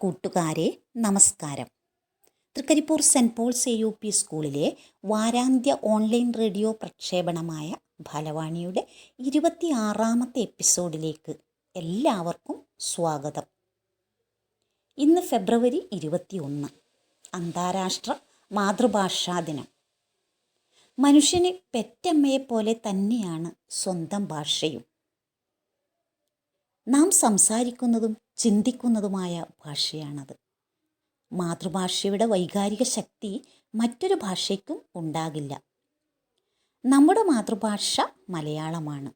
കൂട്ടുകാരെ നമസ്കാരം. Trikaripur cent Paul's AUP സ്കൂളിലെ വാരാന്ത്യ ഓൺലൈൻ റേഡിയോ പ്രക്ഷേപണമായ ഫലവാണിയുടെ 26ാമത്തെ എപ്പിസോഡിലേക്ക് എല്ലാവർക്കും സ്വാഗതം. ഇന്ന് ഫെബ്രുവരി 21, അന്താരാഷ്ട്ര മാതൃഭാഷാ ദിനം. മനുഷ്യന് പെറ്റമ്മയെപ്പോലെ തന്നെയാണ് സ്വന്തം ഭാഷയും. നാം സംസാരിക്കുന്നതും ചിന്തിക്കുന്നതുമായ ഭാഷയാണത്. മാതൃഭാഷയുടെ വൈകാരിക ശക്തി മറ്റൊരു ഭാഷയ്ക്കും ഉണ്ടാകില്ല. നമ്മുടെ മാതൃഭാഷ മലയാളമാണ്.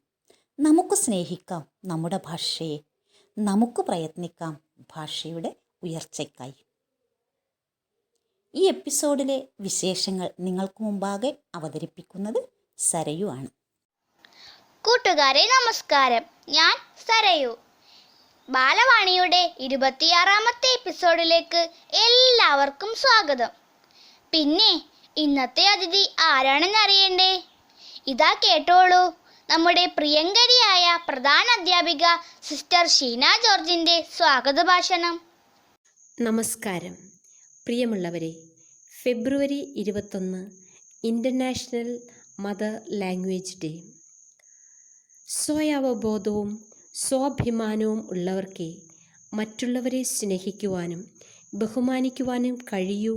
നമുക്ക് സ്നേഹിക്കാം നമ്മുടെ ഭാഷയെ, നമുക്ക് പ്രയത്നിക്കാം ഭാഷയുടെ ഉയർച്ചയ്ക്കായി. ഈ എപ്പിസോഡിലെ വിശേഷങ്ങൾ നിങ്ങൾക്ക് മുമ്പാകെ അവതരിപ്പിക്കുന്നത് സരയു ആണ്. കൂട്ടുകാരെ നമസ്കാരം, ഞാൻ സരയു. ബാലവാണിയുടെ 26ാമത്തെ എപ്പിസോഡിലേക്ക് എല്ലാവർക്കും സ്വാഗതം. പിന്നെ ഇന്നത്തെ അതിഥി ആരാണെന്ന് അറിയണ്ടേ? ഇതാ കേട്ടോളൂ, നമ്മുടെ പ്രിയങ്കരിയായ പ്രധാന അധ്യാപിക സിസ്റ്റർ ഷീന ജോർജിൻ്റെ സ്വാഗത ഭാഷണം. നമസ്കാരം പ്രിയമുള്ളവരെ. ഫെബ്രുവരി 21 ഇൻ്റർനാഷണൽ മദർ ലാംഗ്വേജ് ഡേ. സ്വയവബോധവും സ്വാഭിമാനവും ഉള്ളവർക്ക് മറ്റുള്ളവരെ സ്നേഹിക്കുവാനും ബഹുമാനിക്കുവാനും കഴിയൂ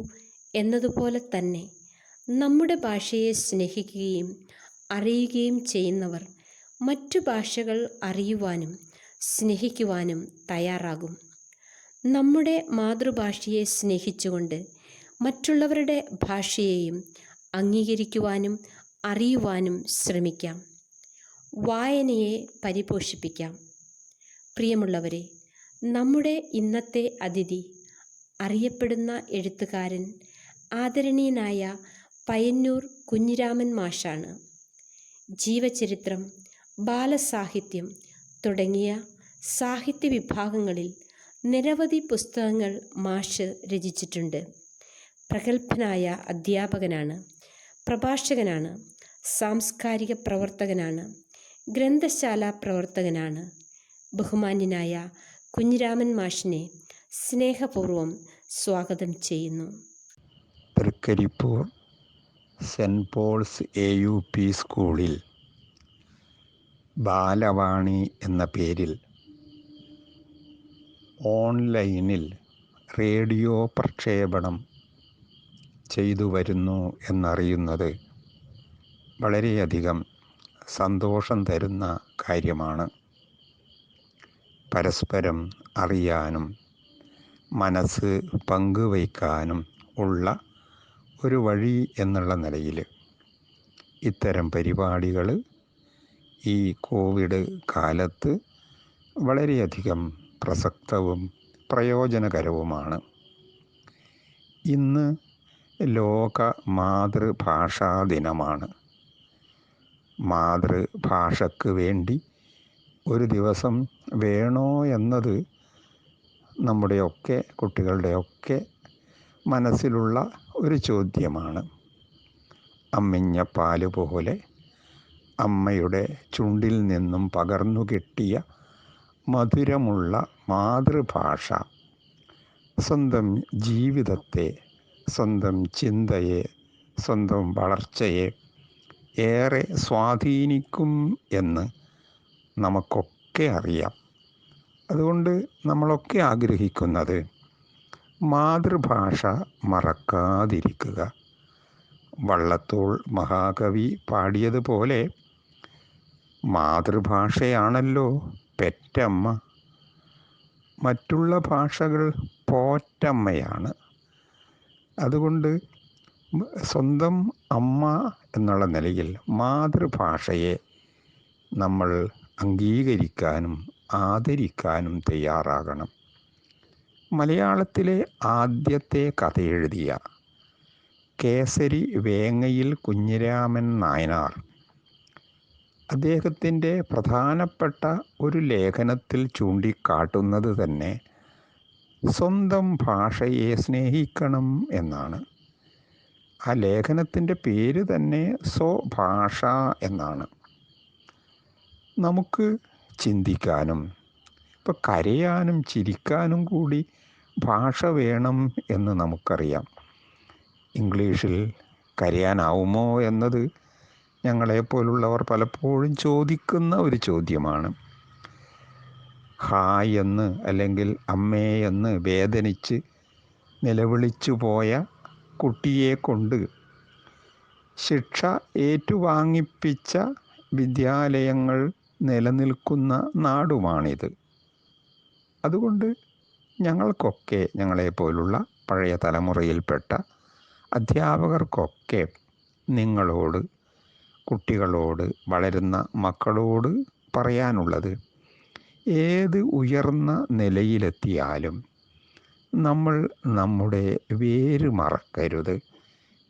എന്നതുപോലെ തന്നെ നമ്മുടെ ഭാഷയെ സ്നേഹിക്കുകയും അറിയുകയും ചെയ്യുന്നവർ മറ്റു ഭാഷകൾ അറിയുവാനും സ്നേഹിക്കുവാനും തയ്യാറാകും. നമ്മുടെ മാതൃഭാഷയെ സ്നേഹിച്ചുകൊണ്ട് മറ്റുള്ളവരുടെ ഭാഷയെയും അംഗീകരിക്കുവാനും അറിയുവാനും ശ്രമിക്കാം. വായനയെ പരിപോഷിപ്പിക്കാം. പ്രിയമുള്ളവരെ, നമ്മുടെ ഇന്നത്തെ അതിഥി അറിയപ്പെടുന്ന എഴുത്തുകാരൻ ആദരണീയനായ പയ്യന്നൂർ കുഞ്ഞിരാമൻ മാഷാണ്. ജീവചരിത്രം, ബാലസാഹിത്യം തുടങ്ങിയ സാഹിത്യ വിഭാഗങ്ങളിൽ നിരവധി പുസ്തകങ്ങൾ മാഷ് രചിച്ചിട്ടുണ്ട്. പ്രഗത്ഭനായ അധ്യാപകനാണ്, പ്രഭാഷകനാണ്, സാംസ്കാരിക പ്രവർത്തകനാണ്, ഗ്രന്ഥശാല പ്രവർത്തകനാണ്. ബഹുമാന്യനായ കുഞ്ഞിരാമൻ മാഷിനെ സ്നേഹപൂർവ്വം സ്വാഗതം ചെയ്യുന്നു. തൃക്കരിപ്പൂർ സെൻറ്റ് പോൾസ് AUP സ്കൂളിൽ ബാലവാണി എന്ന പേരിൽ ഓൺലൈനിൽ റേഡിയോ പ്രക്ഷേപണം ചെയ്തു വരുന്നു എന്നറിയുന്നത് വളരെയധികം സന്തോഷം തരുന്ന കാര്യമാണ്. പരസ്പരം അറിയാനും മനസ്സ് പങ്കുവയ്ക്കാനും ഉള്ള ഒരു വഴി എന്നുള്ള നിലയിൽ ഇത്തരം പരിപാടികൾ ഈ കോവിഡ് കാലത്ത് വളരെയധികം പ്രസക്തവും പ്രയോജനകരവുമാണ്. ഇന്ന് ലോക മാതൃഭാഷാ ദിനമാണ്. മാതൃഭാഷയ്ക്ക് വേണ്ടി ഒരു ദിവസം വേണോ എന്നത് നമ്മുടെയൊക്കെ കുട്ടികളുടെയൊക്കെ മനസ്സിലുള്ള ഒരു ചോദ്യമാണ്. അമ്മിഞ്ഞ പാല് പോലെ അമ്മയുടെ ചുണ്ടിൽ നിന്നും പകർന്നു കിട്ടിയ മധുരമുള്ള മാതൃഭാഷ സ്വന്തം ജീവിതത്തെ, സ്വന്തം ചിന്തയെ, സ്വന്തം വളർച്ചയെ ഏറെ സ്വാധീനിക്കും എന്ന് നമുക്കൊക്കെ അറിയാം. അതുകൊണ്ട് നമ്മളൊക്കെ ആഗ്രഹിക്കുന്നത് മാതൃഭാഷ മറക്കാതിരിക്കുക. വള്ളത്തോൾ മഹാകവി പാടിയതുപോലെ മാതൃഭാഷയാണല്ലോ പെറ്റമ്മ, മറ്റുള്ള ഭാഷകൾ പോറ്റമ്മയാണ്. അതുകൊണ്ട് സ്വന്തം അമ്മ എന്നുള്ള നിലയിൽ മാതൃഭാഷയെ നമ്മൾ അംഗീകരിക്കാനും ആദരിക്കാനും തയ്യാറാകണം. മലയാളത്തിലെ ആദ്യത്തെ കഥ എഴുതിയ കേസരി വേങ്ങയിൽ കുഞ്ഞിരാമൻ നായനാർ അദ്ദേഹത്തിൻ്റെ പ്രധാനപ്പെട്ട ഒരു ലേഖനത്തിൽ ചൂണ്ടിക്കാട്ടുന്നത് തന്നെ സ്വന്തം ഭാഷയെ സ്നേഹിക്കണം എന്നാണ്. ആ ലേഖനത്തിൻ്റെ പേര് തന്നെ സ്വഭാഷ എന്നാണ്. നമുക്ക് ചിന്തിക്കാനും ഇപ്പോൾ കരയാനും ചിരിക്കാനും കൂടി ഭാഷ വേണം എന്ന് നമുക്കറിയാം. ഇംഗ്ലീഷിൽ കരയാനാവുമോ എന്നത് ഞങ്ങളെപ്പോലുള്ളവർ പലപ്പോഴും ചോദിക്കുന്ന ഒരു ചോദ്യമാണ്. ഹായ് എന്ന് അല്ലെങ്കിൽ അമ്മേ എന്ന് വേദനിച്ച് നിലവിളിച്ചു പോയ കുട്ടിയെ കൊണ്ട് ശിക്ഷ ഏറ്റുവാങ്ങിപ്പിച്ച വിദ്യാലയങ്ങൾ നിലനിൽക്കുന്ന നാടുമാണിത്. അതുകൊണ്ട് ഞങ്ങൾക്കൊക്കെ, ഞങ്ങളെപ്പോലുള്ള പഴയ തലമുറയിൽപ്പെട്ട അധ്യാപകർക്കൊക്കെ നിങ്ങളോട്, കുട്ടികളോട്, വളരുന്ന മക്കളോട് പറയാനുള്ളത്, ഏത് ഉയർന്ന നിലയിലെത്തിയാലും നമ്മൾ നമ്മുടെ വേര് മറക്കരുത്,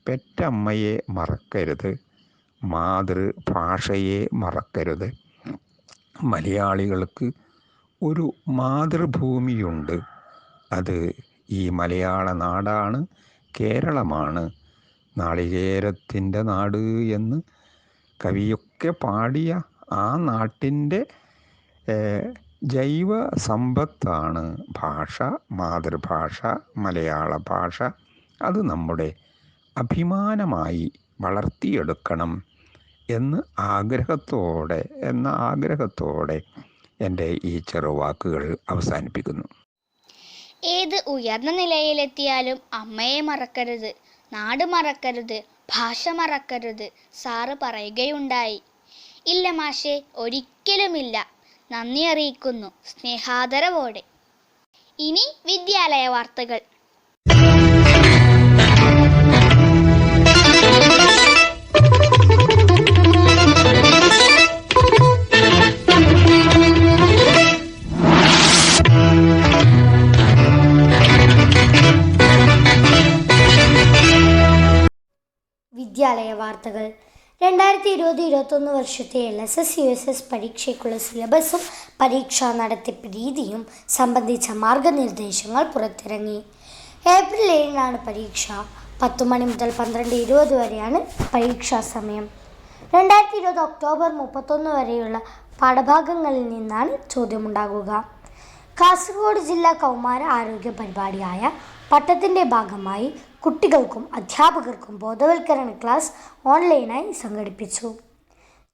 പെറ്റമ്മയെ മറക്കരുത്, മാതൃഭാഷയെ മറക്കരുത്. മലയാളികൾക്ക് ഒരു മാതൃഭൂമിയുണ്ട്. അത് ഈ മലയാള നാടാണ്, കേരളമാണ്. നാളികേരത്തിൻ്റെ നാട് എന്ന് കവിയൊക്കെ പാടിയ ആ നാട്ടിൻ്റെ ജൈവ സമ്പത്താണ് ഭാഷ, മാതൃഭാഷ, മലയാള ഭാഷ. അത് നമ്മുടെ അഭിമാനമായി വളർത്തിയെടുക്കണം എന്ന ആഗ്രഹത്തോടെ എൻ്റെ ഈ ചെറുവാക്കുകൾ അവസാനിപ്പിക്കുന്നു. ഏത് ഉയർന്ന നിലയിലെത്തിയാലും അമ്മയെ മറക്കരുത്, നാട് മറക്കരുത്, ഭാഷ മറക്കരുത് സാറ് പറയുകയുണ്ടായി. ഇല്ല മാഷേ, ഒരിക്കലുമില്ല. നന്ദി അറിയിക്കുന്നു സ്നേഹാദരവോടെ. ഇനി വിദ്യാലയ വാർത്തകൾ. വിദ്യാലയ വാർത്തകൾ. 2020-21 വർഷത്തെ LSS USS പരീക്ഷയ്ക്കുള്ള സിലബസും പരീക്ഷാ നടത്തിപ്പ് രീതിയും സംബന്ധിച്ച മാർഗനിർദ്ദേശങ്ങൾ പുറത്തിറങ്ങി. ഏപ്രിൽ 7-നാണ് പരീക്ഷ. 10 മണി മുതൽ 12:20 വരെയാണ് പരീക്ഷാ സമയം. 2020 ഒക്ടോബർ 31 വരെയുള്ള പാഠഭാഗങ്ങളിൽ നിന്നാണ് ചോദ്യമുണ്ടാകുക. കാസർഗോഡ് ജില്ലാ കൗമാര ആരോഗ്യ പരിപാടിയായ പട്ടത്തിൻ്റെ ഭാഗമായി കുട്ടികൾക്കും അധ്യാപകർക്കും ബോധവൽക്കരണ ക്ലാസ് ഓൺലൈനായി സംഘടിപ്പിച്ചു.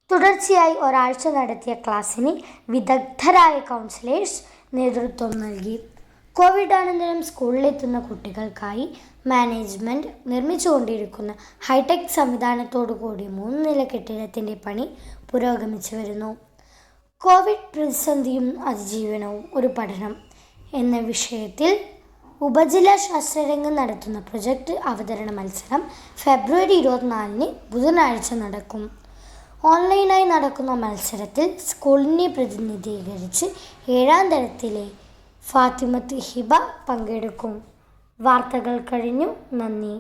തുടർച്ചയായി ഒരാഴ്ച നടത്തിയ ക്ലാസ്സിന് വിദഗ്ധരായ കൗൺസിലേഴ്സ് നേതൃത്വം നൽകി. കോവിഡാനന്തരം സ്കൂളിലെത്തുന്ന കുട്ടികൾക്കായി മാനേജ്മെൻറ്റ് നിർമ്മിച്ചുകൊണ്ടിരിക്കുന്ന ഹൈടെക് സംവിധാനത്തോടു കൂടി 3 നില കെട്ടിടത്തിൻ്റെ പണി പുരോഗമിച്ചു വരുന്നു. കോവിഡ് പ്രതിസന്ധിയും അതിജീവനവും ഒരു പഠനം എന്ന വിഷയത്തിൽ ഉപജില്ലാ ശാസ്ത്രരംഗം നടത്തുന്ന പ്രൊജക്ട് അവതരണ മത്സരം ഫെബ്രുവരി 24-ന് ബുധനാഴ്ച നടക്കും. ഓൺലൈനായി നടക്കുന്ന മത്സരത്തിൽ സ്കൂളിനെ പ്രതിനിധീകരിച്ച് 7-ാം തരത്തിലെ ഫാത്തിമത്ത് ഹിബ പങ്കെടുക്കും. വാർത്തകൾ കഴിഞ്ഞു. നന്ദി.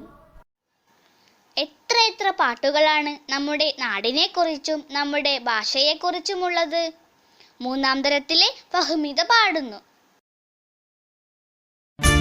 എത്ര പാട്ടുകളാണ് നമ്മുടെ നാടിനെക്കുറിച്ചും നമ്മുടെ ഭാഷയെക്കുറിച്ചുമുള്ളത്. 3-ാം തരത്തിലെ ഫഹ്മിദ പാടുന്നു. ും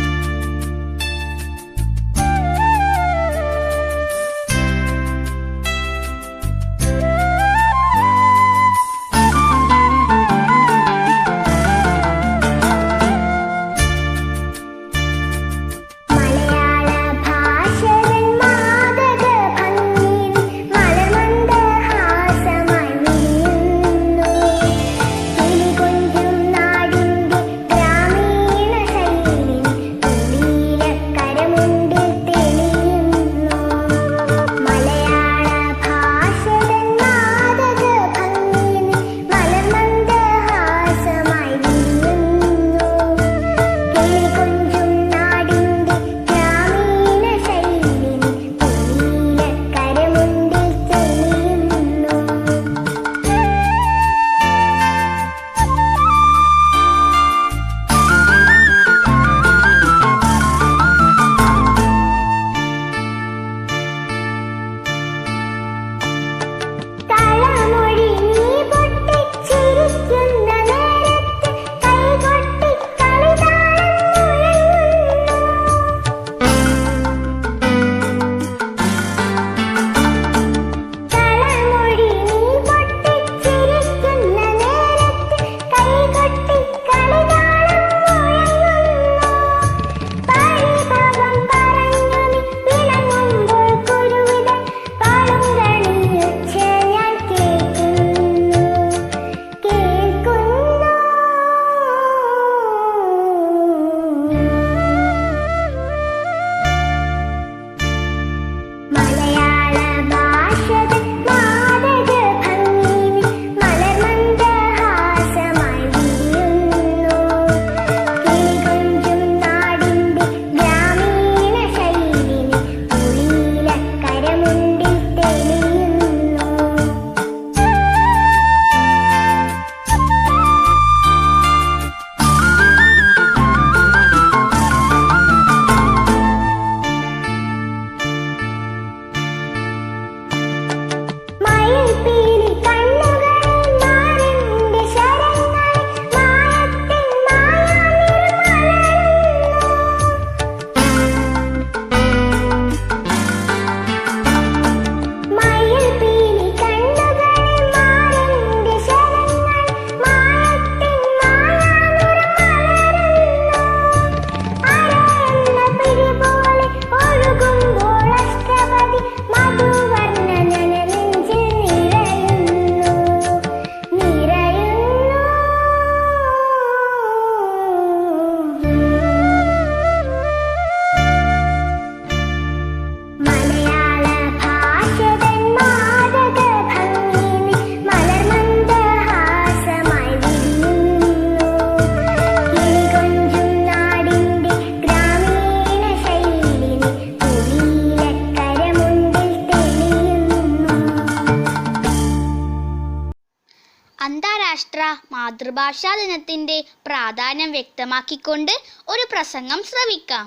അന്താരാഷ്ട്ര മാതൃഭാഷാ ദിനത്തിൻ്റെ പ്രാധാന്യം വ്യക്തമാക്കിക്കൊണ്ട് ഒരു പ്രസംഗം ശ്രവിക്കാം.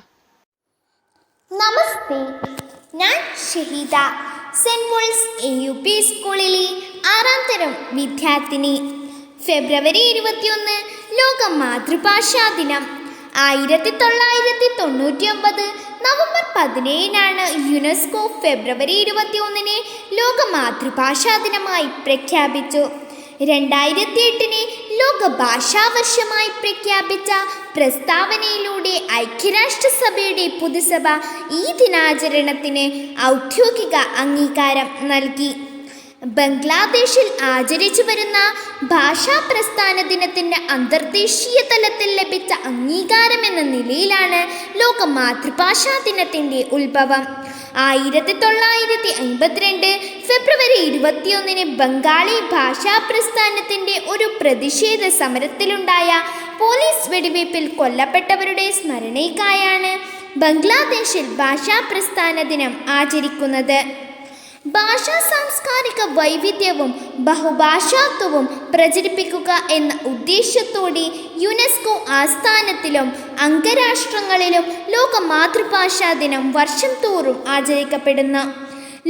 നമസ്തേ, ഞാൻ ഷഹീദ, സെൻറ് പോൾസ് AUP സ്കൂളിലെ 6ാം തരം വിദ്യാർത്ഥിനി. ഫെബ്രുവരി 21 ലോക മാതൃഭാഷാ ദിനം. 1999 നവംബർ 17 യുനെസ്കോ ഫെബ്രുവരി 21 ലോക മാതൃഭാഷാ ദിനമായി പ്രഖ്യാപിച്ചു. 2008 ലോക ഭാഷാവർഷമായി പ്രഖ്യാപിച്ച പ്രസ്താവനയിലൂടെ ഐക്യരാഷ്ട്രസഭയുടെ പൊതുസഭ ഈ ദിനാചരണത്തിന് ഔദ്യോഗിക അംഗീകാരം നൽകി. ബംഗ്ലാദേശിൽ ആചരിച്ചു വരുന്ന ഭാഷാ പ്രസ്ഥാന ദിനത്തിൻ്റെ അന്തർദേശീയ തലത്തിൽ ലഭിച്ച അംഗീകാരമെന്ന നിലയിലാണ് ലോക മാതൃഭാഷാ ദിനത്തിൻ്റെ ഉത്ഭവം. 1952 ഫെബ്രുവരി 21 ബംഗാളി ഭാഷാ പ്രസ്ഥാനത്തിൻ്റെ ഒരു പ്രതിഷേധ സമരത്തിലുണ്ടായ പോലീസ് വെടിവയ്പിൽ കൊല്ലപ്പെട്ടവരുടെ സ്മരണയ്ക്കായാണ് ബംഗ്ലാദേശിൽ ഭാഷാ പ്രസ്ഥാന ദിനം ആചരിക്കുന്നത്. ഭാഷാ സാംസ്കാരിക വൈവിധ്യവും ബഹുഭാഷാത്വവും പ്രചരിപ്പിക്കുക എന്ന ഉദ്ദേശ്യത്തോടെ യുനെസ്കോ ആസ്ഥാനത്തിലും അംഗരാഷ്ട്രങ്ങളിലും ലോക മാതൃഭാഷാ ദിനം വർഷം തോറും ആചരിക്കപ്പെടുന്നു.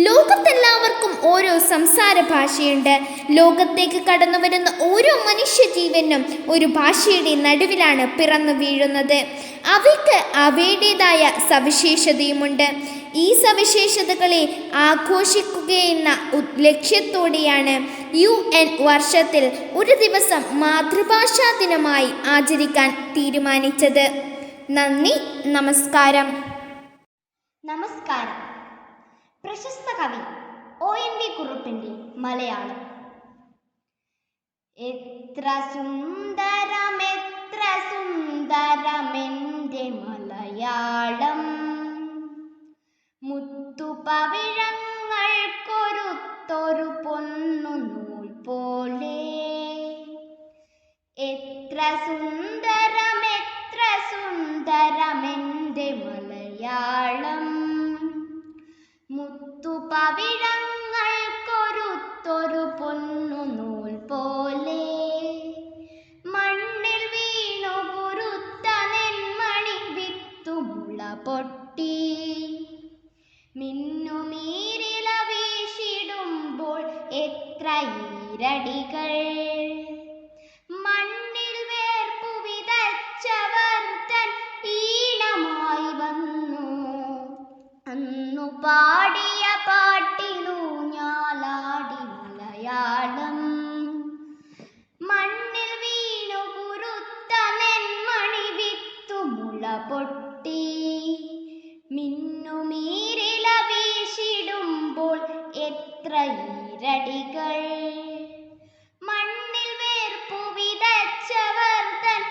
ലോകത്തെല്ലാവർക്കും ഓരോ സംസാര ഭാഷയുണ്ട്. ലോകത്തേക്ക് കടന്നു വരുന്ന ഓരോ മനുഷ്യജീവനും ഒരു ഭാഷയുടെ നടുവിലാണ് പിറന്നു വീഴുന്നത്. അവയ്ക്ക് അവയുടേതായ സവിശേഷതയുമുണ്ട്. ഈ സവിശേഷതകളെ ആഘോഷിക്കുകയെന്ന ലക്ഷ്യത്തോടെയാണ് UN വർഷത്തിൽ ഒരു ദിവസം മാതൃഭാഷാ ദിനമായി ആചരിക്കാൻ തീരുമാനിച്ചത്. നന്ദി, നമസ്കാരം. നമസ്കാരം. പ്രശസ്ത കവി ONV കുറുപ്പിൻ്റെ മലയാളം. എത്ര സുന്ദരമെൻ്റെ മലയാളം, മുത്തുപവിഴങ്ങൾക്കൊരുത്തൊരു പൊന്നു നൂൽ പോലെ. എത്ര സുന്ദരമെൻ്റെ മലയാളം, മുത്തുപവിഴങ്ങൾക്കൊരുത്തൊരു പൊന്നു നൂൽ പോലെ. മണ്ണിൽ വീണു കുരുത്ത നെന്മണി വിത്തുമുള പൊട്ടി, മിന്നുമീരില വീശിടുമ്പോൾ എത്ര ഈരടികൾ. മണ്ണിൽ വേർപ്പു വിതച്ചവർ തൻ ഈണമായി വന്നു, അന്നു പാടിയ പാട്ടിലൂഞ്ഞാലാടി മലയാളം. മണ്ണിൽ വീണു കുരുത്ത നെന്മണി വിത്തുമുള പൊട്ടി, മിന്നുമീരില വീശിടുമ്പോൾ എത്ര ഈരടികൾ. മണ്ണിൽ വേർപ്പു വിതച്ചവർ തൻ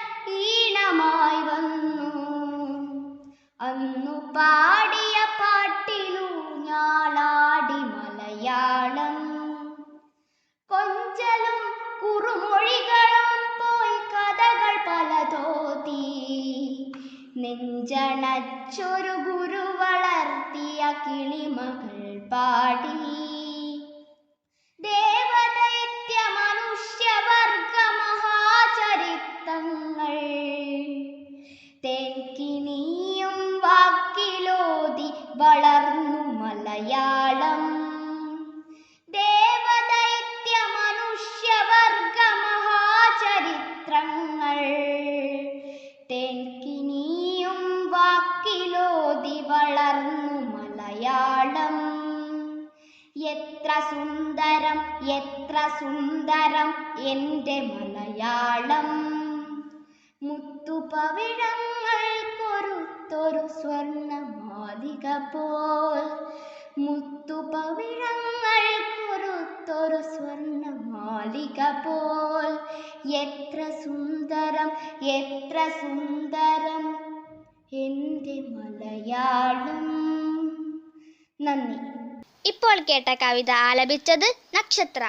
ഈണമായി വന്നു, അന്നു പാടിയ പാട്ടിലൂഞ്ഞാലാടി മലയാളം. കൊഞ്ചലും കുറുമൊഴികളും പോയി കഥകൾ പലതോതി, നെഞ്ചണച്ചൊരു ഗുരു വളർത്തിയ കിളിമകൾ പാടി. ദേവദൈത്യ മനുഷ്യവർഗ മഹാചരിത്രങ്ങൾ തേക്കിനിയും വാക്കിലോതി വളർന്നു മലയാളം. ദേവദൈത്യ മലയാളം. എത്ര സുന്ദരം എത്ര സുന്ദരം എൻ്റെ മലയാളം. മുത്തുപവിഴങ്ങൾ കൊരുത്തൊരു സ്വർണ്ണമാലിക പോൽ. മുത്തുപവിഴങ്ങൾ കൊരുത്തൊരു സ്വർണ്ണമാലിക പോൽ. എത്ര സുന്ദരം എത്ര സുന്ദരം എൻ്റെ മലയാളം. നന്ദി. ഇപ്പോൾ കേട്ട കവിത ആലപിച്ചത് നക്ഷത്ര.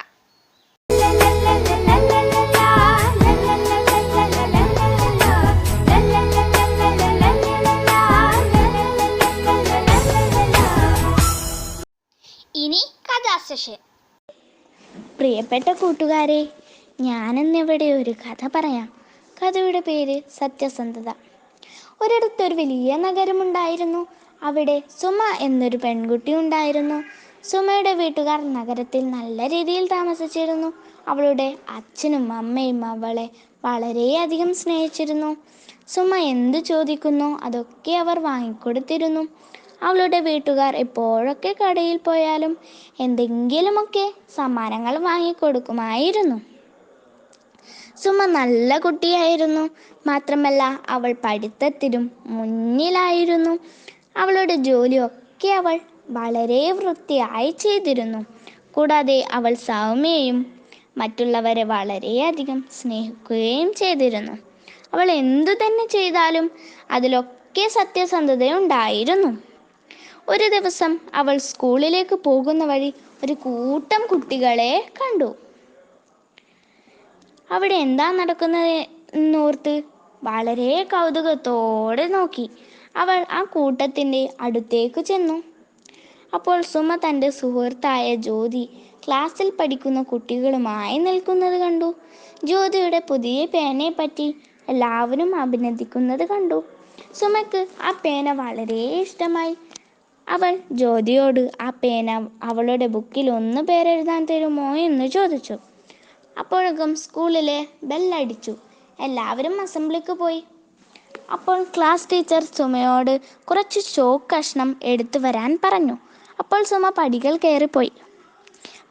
ഇനി കഥാസെഷൻ. പ്രിയപ്പെട്ട കൂട്ടുകാരെ, ഞാനിന്നിവിടെ ഒരു കഥ പറയാം. കഥയുടെ പേര് സത്യസന്ധത. ഒരിടത്തൊരു വലിയ നഗരമുണ്ടായിരുന്നു. അവിടെ സുമ എന്നൊരു പെൺകുട്ടി ഉണ്ടായിരുന്നു. സുമയുടെ വീട്ടുകാർ നഗരത്തിൽ നല്ല രീതിയിൽ താമസിച്ചിരുന്നു. അവളുടെ അച്ഛനും അമ്മയും അവളെ വളരെയധികം സ്നേഹിച്ചിരുന്നു. സുമ എന്തു ചോദിക്കുന്നോ അതൊക്കെ അവർ വാങ്ങിക്കൊടുത്തിരുന്നു. അവളുടെ വീട്ടുകാർ എപ്പോഴൊക്കെ കടയിൽ പോയാലും എന്തെങ്കിലുമൊക്കെ സമ്മാനങ്ങൾ വാങ്ങിക്കൊടുക്കുമായിരുന്നു. സുമ നല്ല കുട്ടിയായിരുന്നു. മാത്രമല്ല അവൾ പഠിത്തത്തിലും മുന്നിലായിരുന്നു. അവളുടെ ജോലിയൊക്കെ അവൾ വളരെ വൃത്തിയായി ചെയ്തിരുന്നു. കൂടാതെ അവൾ സൗമ്യയും മറ്റുള്ളവരെ വളരെയധികം സ്നേഹിക്കുകയും ചെയ്തിരുന്നു. അവൾ എന്തു തന്നെ ചെയ്താലും അതിലൊക്കെ സത്യസന്ധതയുണ്ടായിരുന്നു. ഒരു ദിവസം അവൾ സ്കൂളിലേക്ക് പോകുന്ന വഴി ഒരു കൂട്ടം കുട്ടികളെ കണ്ടു. അവിടെ എന്താ നടക്കുന്നതെന്നോർത്ത് വളരെ കൗതുകത്തോടെ നോക്കി. അവൾ ആ കൂട്ടത്തിൻ്റെ അടുത്തേക്ക് ചെന്നു. അപ്പോൾ സുമ തൻ്റെ സുഹൃത്തായ ജ്യോതി ക്ലാസ്സിൽ പഠിക്കുന്ന കുട്ടികളുമായി നിൽക്കുന്നത് കണ്ടു. ജ്യോതിയുടെ പുതിയ പേനയെപ്പറ്റി എല്ലാവരും അഭിനന്ദിക്കുന്നത് കണ്ടു. സുമയ്ക്ക് ആ പേന വളരെ ഇഷ്ടമായി. അവൾ ജ്യോതിയോട് ആ പേന അവളുടെ ബുക്കിൽ ഒന്ന് പേരെഴുതാൻ തരുമോ എന്ന് ചോദിച്ചു. അപ്പോഴേക്കും സ്കൂളിലെ ബെല്ലടിച്ചു. എല്ലാവരും അസംബ്ലിക്ക് പോയി. അപ്പോൾ ക്ലാസ് ടീച്ചർ സുമയോട് കുറച്ച് ചോക്ക് കഷ്ണം എടുത്തു വരാൻ പറഞ്ഞു. അപ്പോൾ സുമ പടികൾ കയറിപ്പോയി.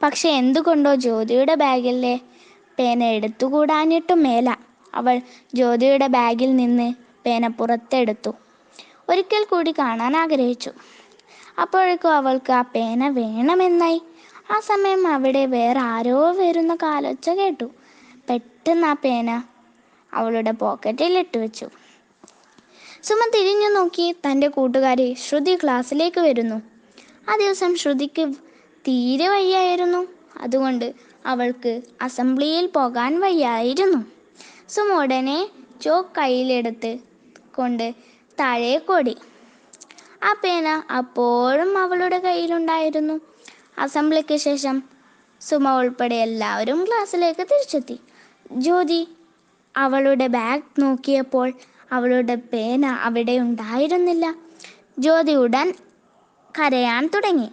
പക്ഷെ എന്തുകൊണ്ടോ ജ്യോതിയുടെ ബാഗിലെ പേന എടുത്തുകൂടാനിട്ടും മേല. അവൾ ജ്യോതിയുടെ ബാഗിൽ നിന്ന് പേന പുറത്തെടുത്തു. ഒരിക്കൽ കൂടി കാണാൻ ആഗ്രഹിച്ചു. അപ്പോഴേക്കും അവൾക്ക് ആ പേന വേണമെന്നായി. ആ സമയം അവിടെ വേറെ ആരോ വരുന്ന കാലൊച്ച കേട്ടു. പെട്ടെന്ന് ആ പേന അവളുടെ പോക്കറ്റിൽ ഇട്ടു വെച്ചു. സുമ തിരിഞ്ഞു നോക്കി. തൻ്റെ കൂട്ടുകാരി ശ്രുതി ക്ലാസ്സിലേക്ക് വരുന്നു. ആ ദിവസം ശ്രുതിക്ക് തീരെ വയ്യായിരുന്നു. അതുകൊണ്ട് അവൾക്ക് അസംബ്ലിയിൽ പോകാൻ വയ്യായിരുന്നു. സുമ ഉടനെ ചോക്ക് കയ്യിലെടുത്ത് കൊണ്ട് താഴേക്കോടി. ആ പേന അപ്പോഴും അവളുടെ കയ്യിലുണ്ടായിരുന്നു. അസംബ്ലിക്ക് ശേഷം സുമ ഉൾപ്പെടെ എല്ലാവരും ക്ലാസ്സിലേക്ക് തിരിച്ചെത്തി. ജ്യോതി അവളുടെ ബാഗ് നോക്കിയപ്പോൾ അവളുടെ പേന അവിടെ ഉണ്ടായിരുന്നില്ല. ജ്യോതി ഉടൻ കരയാൻ തുടങ്ങി.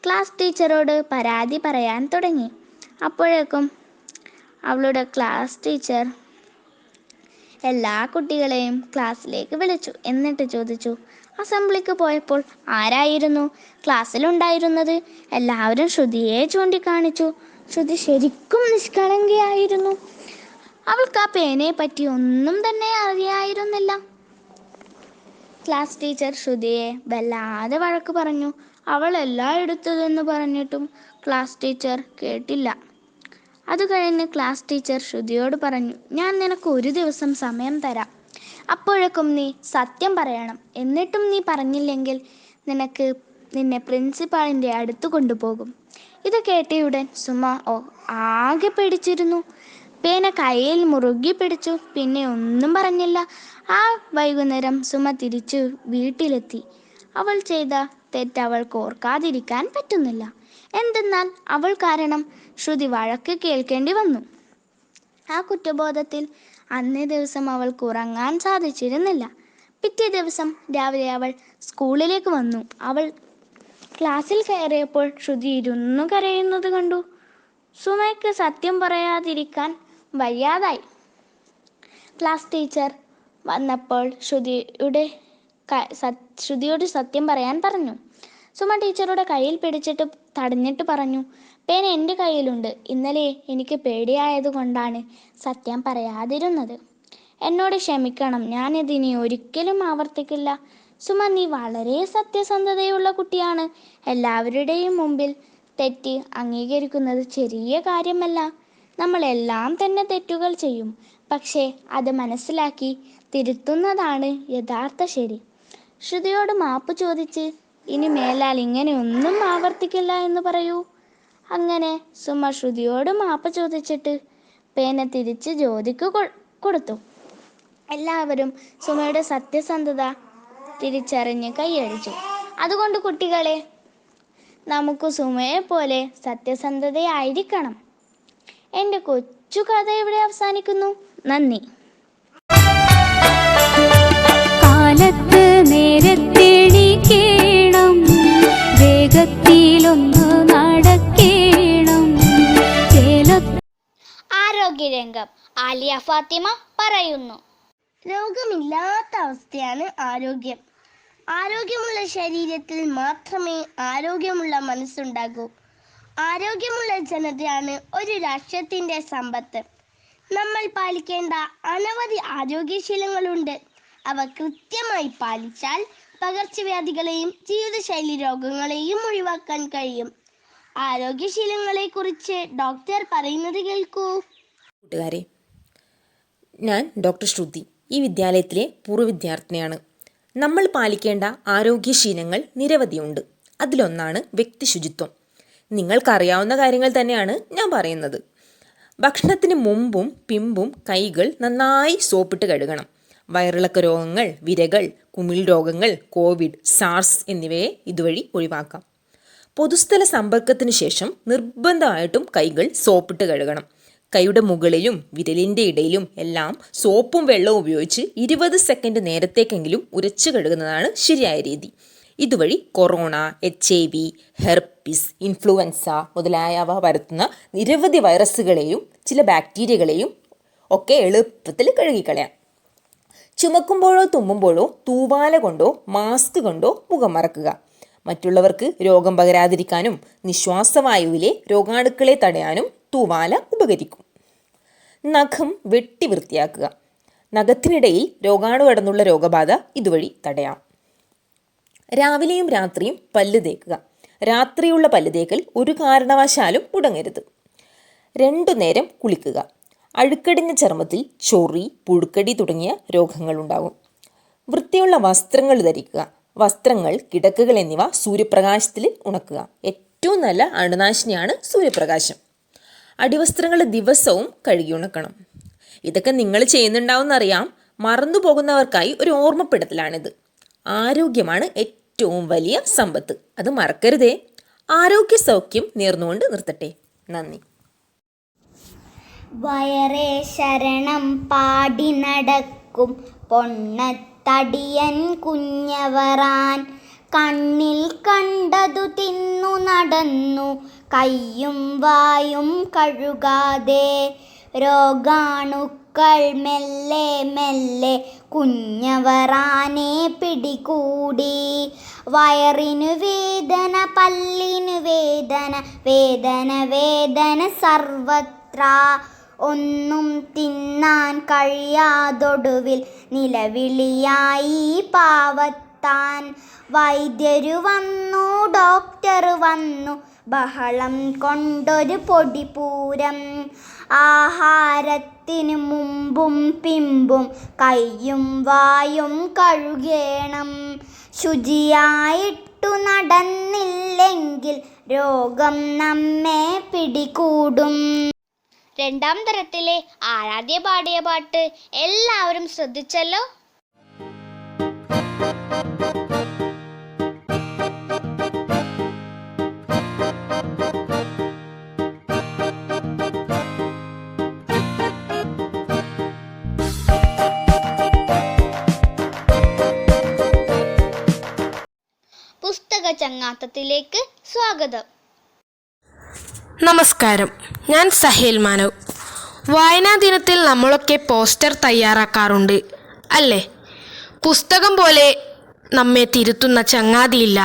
ക്ലാസ് ടീച്ചറോട് പരാതി പറയാൻ തുടങ്ങി. അപ്പോഴേക്കും അവളുടെ ക്ലാസ് ടീച്ചർ എല്ലാ കുട്ടികളെയും ക്ലാസ്സിലേക്ക് വിളിച്ചു. എന്നിട്ട് ചോദിച്ചു, അസംബ്ലിക്ക് പോയപ്പോൾ ആരായിരുന്നു ക്ലാസ്സിലുണ്ടായിരുന്നത്? എല്ലാവരും ശ്രുതിയെ ചൂണ്ടിക്കാണിച്ചു. ശ്രുതി ശരിക്കും നിഷ്കളങ്കയായിരുന്നു. അവൾക്ക് ആ പേനയെ പറ്റി ഒന്നും തന്നെ അറിയായിരുന്നില്ല. ക്ലാസ് ടീച്ചർ ശ്രുതിയെ വല്ലാതെ വഴക്ക് പറഞ്ഞു. അവൾ എല്ലാം എടുത്തതെന്ന് പറഞ്ഞിട്ടും ക്ലാസ് ടീച്ചർ കേട്ടില്ല. അത് കഴിഞ്ഞ് ക്ലാസ് ടീച്ചർ ശ്രുതിയോട് പറഞ്ഞു, ഞാൻ നിനക്ക് ഒരു ദിവസം സമയം തരാം. അപ്പോഴേക്കും നീ സത്യം പറയണം. എന്നിട്ടും നീ പറഞ്ഞില്ലെങ്കിൽ നിന്നെ പ്രിൻസിപ്പാളിൻ്റെ അടുത്ത് കൊണ്ടുപോകും. ഇത് കേട്ടയുടൻ സുമ ആകെ പേടിച്ചിരുന്നു. പേന കയ്യിൽ മുറുകി പിടിച്ചു. പിന്നെ ഒന്നും പറഞ്ഞില്ല. ആ വൈകുന്നേരം സുമ തിരിച്ചു വീട്ടിലെത്തി. അവൾ ചെയ്ത തെറ്റ് അവൾക്ക് ഓർക്കാതിരിക്കാൻ പറ്റുന്നില്ല. എന്തെന്നാൽ അവൾ കാരണം ശ്രുതി വഴക്ക് കേൾക്കേണ്ടി വന്നു. ആ കുറ്റബോധത്തിൽ അന്നേ ദിവസം അവൾക്ക് ഉറങ്ങാൻ സാധിച്ചിരുന്നില്ല. പിറ്റേ ദിവസം രാവിലെ അവൾ സ്കൂളിലേക്ക് വന്നു. അവൾ ക്ലാസ്സിൽ കയറിയപ്പോൾ ശ്രുതി ഇരുന്നു കരയുന്നത് കണ്ടു. സുമയ്ക്ക് സത്യം പറയാതിരിക്കാൻ വയ്യാതായി. ക്ലാസ് ടീച്ചർ വന്നപ്പോൾ ശ്രുതിയോട് സത്യം പറയാൻ പറഞ്ഞു. സുമ ടീച്ചറുടെ കയ്യിൽ പിടിച്ചിട്ട് തടഞ്ഞിട്ട് പറഞ്ഞു, പേന എൻ്റെ കയ്യിലുണ്ട്. ഇന്നലെ എനിക്ക് പേടിയായതുകൊണ്ടാണ് സത്യം പറയാതിരുന്നത്. എന്നോട് ക്ഷമിക്കണം, ഞാനിതിനി ഒരിക്കലും ആവർത്തിക്കില്ല. സുമ, നീ വളരെ സത്യസന്ധതയുള്ള കുട്ടിയാണ്. എല്ലാവരുടെയും മുമ്പിൽ തെറ്റ് അംഗീകരിക്കുന്നത് ചെറിയ കാര്യമല്ല. നമ്മളെല്ലാം തന്നെ തെറ്റുകൾ ചെയ്യും. പക്ഷേ അത് മനസ്സിലാക്കി തിരുത്തുന്നതാണ് യഥാർത്ഥ ശരി. ശ്രുതിയോട് മാപ്പ് ചോദിച്ച് ഇനി മേലാൽ ഇങ്ങനെ ഒന്നും ആവർത്തിക്കില്ല എന്ന് പറയൂ. അങ്ങനെ സുമ ശ്രുതിയോട് മാപ്പ് ചോദിച്ചിട്ട് പേന തിരിച്ച് ജ്യോതിക്ക് കൊടുത്തു. എല്ലാവരും സുമയുടെ സത്യസന്ധത തിരിച്ചറിഞ്ഞ് കൈയടിച്ചു. അതുകൊണ്ട് കുട്ടികളെ, നമുക്ക് സുമയെ പോലെ സത്യസന്ധതയായിരിക്കണം. എൻ്റെ കൊച്ചു കഥ ഇവിടെ അവസാനിക്കുന്നു. നന്ദി. കാലത്ത് നേരത്തെണീക്കണം, വേഗത്തിലൊന്നു നടക്കണം. ആരോഗ്യരംഗം ആലിയ ഫാത്തിമ പറയുന്നു. രോഗമില്ലാത്ത അവസ്ഥയാണ് ആരോഗ്യം. ആരോഗ്യമുള്ള ശരീരത്തിൽ മാത്രമേ ആരോഗ്യമുള്ള മനസ്സുണ്ടാകൂ. ആരോഗ്യമുള്ള ജനതയാണ് ഒരു രാഷ്ട്രത്തിൻ്റെ സമ്പത്ത്. നമ്മൾ പാലിക്കേണ്ട അനവധി ആരോഗ്യശീലങ്ങളുണ്ട്. അവ കൃത്യമായി പാലിച്ചാൽ പകർച്ചവ്യാധികളെയും ജീവിതശൈലി രോഗങ്ങളെയും ഒഴിവാക്കാൻ കഴിയും. ആരോഗ്യശീലങ്ങളെക്കുറിച്ച് ഡോക്ടർ പറയുന്നത് കേൾക്കൂ. കൂട്ടുകാരെ, ഞാൻ ഡോക്ടർ ശ്രുതി, ഈ വിദ്യാലയത്തിലെ പൂർവ്വ വിദ്യാർത്ഥിനിയാണ്. നമ്മൾ പാലിക്കേണ്ട ആരോഗ്യശീലങ്ങൾ നിരവധിയുണ്ട്. അതിലൊന്നാണ് വ്യക്തി ശുചിത്വം. നിങ്ങൾക്കറിയാവുന്ന കാര്യങ്ങൾ തന്നെയാണ് ഞാൻ പറയുന്നത്. ഭക്ഷണത്തിന് മുമ്പും പിമ്പും കൈകൾ നന്നായി സോപ്പിട്ട് കഴുകണം. വയറിളക്ക രോഗങ്ങൾ, വിരകൾ, കുമിൾ രോഗങ്ങൾ, കോവിഡ്, സാർസ് എന്നിവയെ ഇതുവഴി ഒഴിവാക്കാം. പൊതുസ്ഥല സമ്പർക്കത്തിന് ശേഷം നിർബന്ധമായിട്ടും കൈകൾ സോപ്പിട്ട് കഴുകണം. കൈയുടെ മുകളിലും വിരലിൻ്റെ ഇടയിലും എല്ലാം സോപ്പും വെള്ളവും ഉപയോഗിച്ച് 20 സെക്കൻഡ് നേരത്തേക്കെങ്കിലും ഉരച്ചു കഴുകുന്നതാണ് ശരിയായ രീതി. ഇതുവഴി കൊറോണ, HIV, ഹെർപ്പിസ്, ഇൻഫ്ലുവൻസ മുതലായവ പരത്തുന്ന നിരവധി വൈറസുകളെയും ചില ബാക്ടീരിയകളെയും ഒക്കെ എളുപ്പത്തിൽ കഴുകിക്കളയാം. ചുമക്കുമ്പോഴോ തുമ്മുമ്പോഴോ തൂവാല കൊണ്ടോ മാസ്ക് കൊണ്ടോ മുഖം മറക്കുക. മറ്റുള്ളവർക്ക് രോഗം പകരാതിരിക്കാനും നിശ്വാസവായുവിലെ രോഗാണുക്കളെ തടയാനും തൂവാല ഉപകരിക്കും. നഖം വെട്ടി വൃത്തിയാക്കുക. നഖത്തിനിടയിൽ രോഗാണു കടന്നുള്ള രോഗബാധ ഇതുവഴി തടയാം. രാവിലെയും രാത്രിയും പല്ല് തേക്കുക. രാത്രിയുള്ള പല്ല് തേക്കൽ ഒരു കാരണവശാലും മുടങ്ങരുത്. 2 നേരം കുളിക്കുക. അഴുക്കടിഞ്ഞ ചർമ്മത്തിൽ ചൊറി, പുഴുക്കടി തുടങ്ങിയ രോഗങ്ങളുണ്ടാകും. വൃത്തിയുള്ള വസ്ത്രങ്ങൾ ധരിക്കുക. വസ്ത്രങ്ങൾ, കിടക്കകൾ എന്നിവ സൂര്യപ്രകാശത്തിൽ ഉണക്കുക. ഏറ്റവും നല്ല അണുനാശിനിയാണ് സൂര്യപ്രകാശം. അടിവസ്ത്രങ്ങൾ ദിവസവും കഴുകി ഉണക്കണം. ഇതൊക്കെ നിങ്ങൾ ചെയ്യുന്നുണ്ടാവുമെന്നറിയാം. മറന്നു പോകുന്നവർക്കായി ഒരു ഓർമ്മപ്പെടുത്തലാണിത്. ആരോഗ്യമാണ് ഏറ്റവും വലിയ സമ്പത്ത്. അത് മറക്കരുതേ. ആരോഗ്യ സൗഖ്യം നേർന്നുകൊണ്ട് നിർത്തട്ടെ. നന്ദി. വയറേ ശരണം പാടി നടക്കും പൊണ്ണത്തടിയൻ കുഞ്ഞവറാൻ. കണ്ണിൽ കണ്ടതു തിന്നു നടന്നു കയ്യും വായും കഴുകാതെ. രോഗാണുക്കൾ മെല്ലെ മെല്ലെ കുഞ്ഞവറാനെ പിടികൂടി. വയറിനു വേദന, പല്ലിനു വേദന, വേദന വേദന സർവത്ര. ഒന്നും തിന്നാൻ കഴിയാതൊടുവിൽ നിലവിളിയായി പാവത്താൻ. വൈദ്യരു വന്നു, ഡോക്ടർ വന്നു, ബഹളം കൊണ്ടൊരു പൊടിപൂരം. ആഹാരത്തിനു മുമ്പും പിമ്പും കയ്യും വായും കഴുകേണം. ശുചിയായിട്ടു നടന്നില്ലെങ്കിൽ രോഗം നമ്മെ പിടികൂടും. 2ാം തരത്തിലെ ആരാധ്യ പാടിയ പാട്ട് എല്ലാവരും ശ്രദ്ധിച്ചല്ലോ. പുസ്തക ചങ്ങാത്തത്തിലേക്ക് സ്വാഗതം. നമസ്കാരം, ഞാൻ സഹേൽ മാനവ്. വായനാ ദിനത്തിൽ നമ്മളൊക്കെ പോസ്റ്റർ തയ്യാറാക്കാറുണ്ട് അല്ലേ? പുസ്തകം പോലെ നമ്മെ തിരുത്തുന്ന ചങ്ങാതിയില്ല.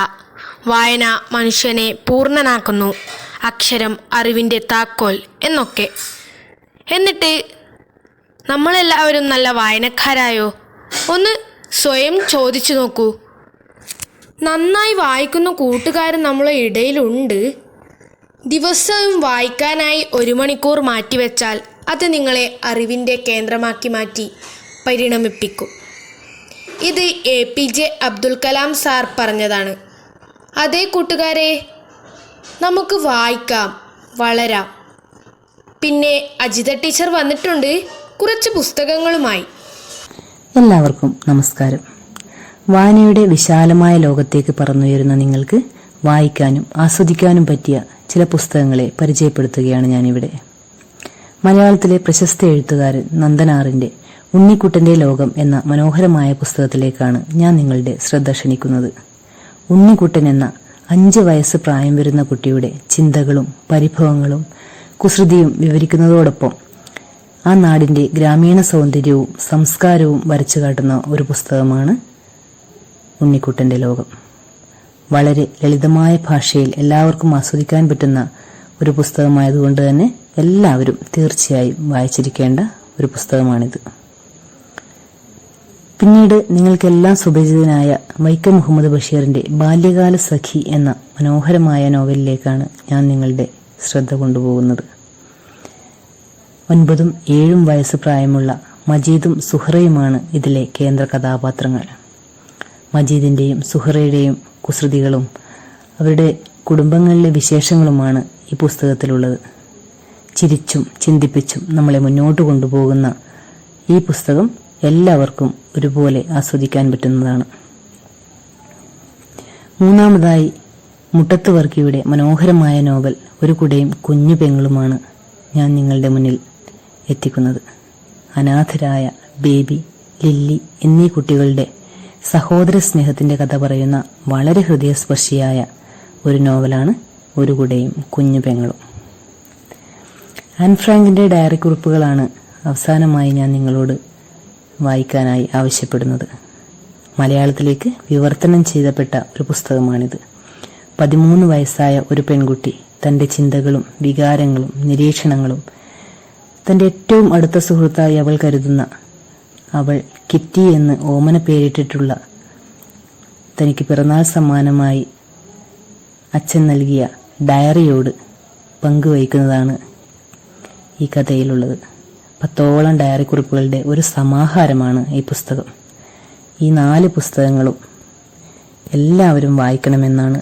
വായന മനുഷ്യനെ പൂർണ്ണനാക്കുന്നു, അക്ഷരം അറിവിൻ്റെ താക്കോൽ എന്നൊക്കെ. എന്നിട്ട് നമ്മളെല്ലാവരും നല്ല വായനക്കാരായോ? ഒന്ന് സ്വയം ചോദിച്ചു നോക്കൂ. നന്നായി വായിക്കുന്ന കൂട്ടുകാരൻ നമ്മളെ ഇടയിലുണ്ട്. ദിവസവും വായിക്കാനായി 1 മണിക്കൂർ മാറ്റിവെച്ചാൽ അത് നിങ്ങളെ അറിവിൻ്റെ കേന്ദ്രമാക്കി മാറ്റി പരിണമിപ്പിക്കും. ഇത് APJ അബ്ദുൽ കലാം സാർ പറഞ്ഞതാണ്. അതേ കൂട്ടുകാരെ, നമുക്ക് വായിക്കാം, വളരാം. പിന്നെ അജിത ടീച്ചർ വന്നിട്ടുണ്ട് കുറച്ച് പുസ്തകങ്ങളുമായി. എല്ലാവർക്കും നമസ്കാരം. വായനയുടെ വിശാലമായ ലോകത്തേക്ക് പറന്നുയരുന്ന നിങ്ങൾക്ക് വായിക്കാനും ആസ്വദിക്കാനും പറ്റിയ ചില പുസ്തകങ്ങളെ പരിചയപ്പെടുത്തുകയാണ് ഞാനിവിടെ. മലയാളത്തിലെ പ്രശസ്ത എഴുത്തുകാരൻ നന്ദനാറിൻ്റെ ഉണ്ണിക്കുട്ടൻ്റെ ലോകം എന്ന മനോഹരമായ പുസ്തകത്തിലേക്കാണ് ഞാൻ നിങ്ങളുടെ ശ്രദ്ധ ക്ഷണിക്കുന്നത്. ഉണ്ണിക്കുട്ടൻ എന്ന 5 വയസ്സ് പ്രായം വരുന്ന കുട്ടിയുടെ ചിന്തകളും പരിഭവങ്ങളും കുസൃതിയും വിവരിക്കുന്നതോടൊപ്പം ആ നാടിൻ്റെ ഗ്രാമീണ സൗന്ദര്യവും സംസ്കാരവും വരച്ചു കാട്ടുന്ന ഒരു പുസ്തകമാണ് ഉണ്ണിക്കുട്ടൻ്റെ ലോകം. വളരെ ലളിതമായ ഭാഷയിൽ എല്ലാവർക്കും ആസ്വദിക്കാൻ പറ്റുന്ന ഒരു പുസ്തകമായതുകൊണ്ട് തന്നെ എല്ലാവരും തീർച്ചയായും വായിച്ചിരിക്കേണ്ട ഒരു പുസ്തകമാണിത്. പിന്നീട് നിങ്ങൾക്കെല്ലാം സുപരിചിതനായ വൈക്കം മുഹമ്മദ് ബഷീറിൻ്റെ ബാല്യകാല സഖി എന്ന മനോഹരമായ നോവലിലേക്കാണ് ഞാൻ നിങ്ങളുടെ ശ്രദ്ധ കൊണ്ടുപോകുന്നത്. 9 ഉം 7 വയസ്സ് പ്രായമുള്ള മജീദും സുഹറയുമാണ് ഇതിലെ കേന്ദ്ര കഥാപാത്രങ്ങൾ. മജീദിൻ്റെയും സുഹറയുടെയും കുസൃതികളും അവരുടെ കുടുംബങ്ങളിലെ വിശേഷങ്ങളുമാണ് ഈ പുസ്തകത്തിലുള്ളത്. ചിരിച്ചും ചിന്തിപ്പിച്ചും നമ്മളെ മുന്നോട്ട് കൊണ്ടുപോകുന്ന ഈ പുസ്തകം എല്ലാവർക്കും ഒരുപോലെ ആസ്വദിക്കാൻ പറ്റുന്നതാണ്. മൂന്നാമതായി മുട്ടത്ത് വർക്കിയുടെ മനോഹരമായ നോവൽ ഒരു കുടയും കുഞ്ഞു പെങ്ങളുമാണ് ഞാൻ നിങ്ങളുടെ മുന്നിൽ എത്തിക്കുന്നത്. അനാഥരായ ബേബി, ലില്ലി എന്നീ കുട്ടികളുടെ സഹോദര സ്നേഹത്തിൻ്റെ കഥ പറയുന്ന വളരെ ഹൃദയസ്പർശിയായ ഒരു നോവലാണ് ഒരു കുടയും കുഞ്ഞു പെങ്ങളും. ആൻ ഫ്രാങ്കിൻ്റെ ഡയറി കുറിപ്പുകളാണ് അവസാനമായി ഞാൻ നിങ്ങളോട് വായിക്കാനായി ആവശ്യപ്പെടുന്നത്. മലയാളത്തിലേക്ക് വിവർത്തനം ചെയ്യപ്പെട്ട ഒരു പുസ്തകമാണിത്. 13 വയസ്സായ ഒരു പെൺകുട്ടി തൻ്റെ ചിന്തകളും വികാരങ്ങളും നിരീക്ഷണങ്ങളും തൻ്റെ ഏറ്റവും അടുത്ത സുഹൃത്തായി അവൾ കരുതുന്ന, അവൾ കിറ്റി എന്ന് ഓമന പേരിട്ടിട്ടുള്ള തനിക്ക് പിറന്നാൾ സമ്മാനമായി അച്ഛൻ നൽകിയ ഡയറിയോട് പങ്കുവയ്ക്കുന്നതാണ് ഈ കഥയിലുള്ളത്. 10ഓളം ഡയറി കുറിപ്പുകളുടെ ഒരു സമാഹാരമാണ് ഈ പുസ്തകം. ഈ 4 പുസ്തകങ്ങളും എല്ലാവരും വായിക്കണമെന്നാണ്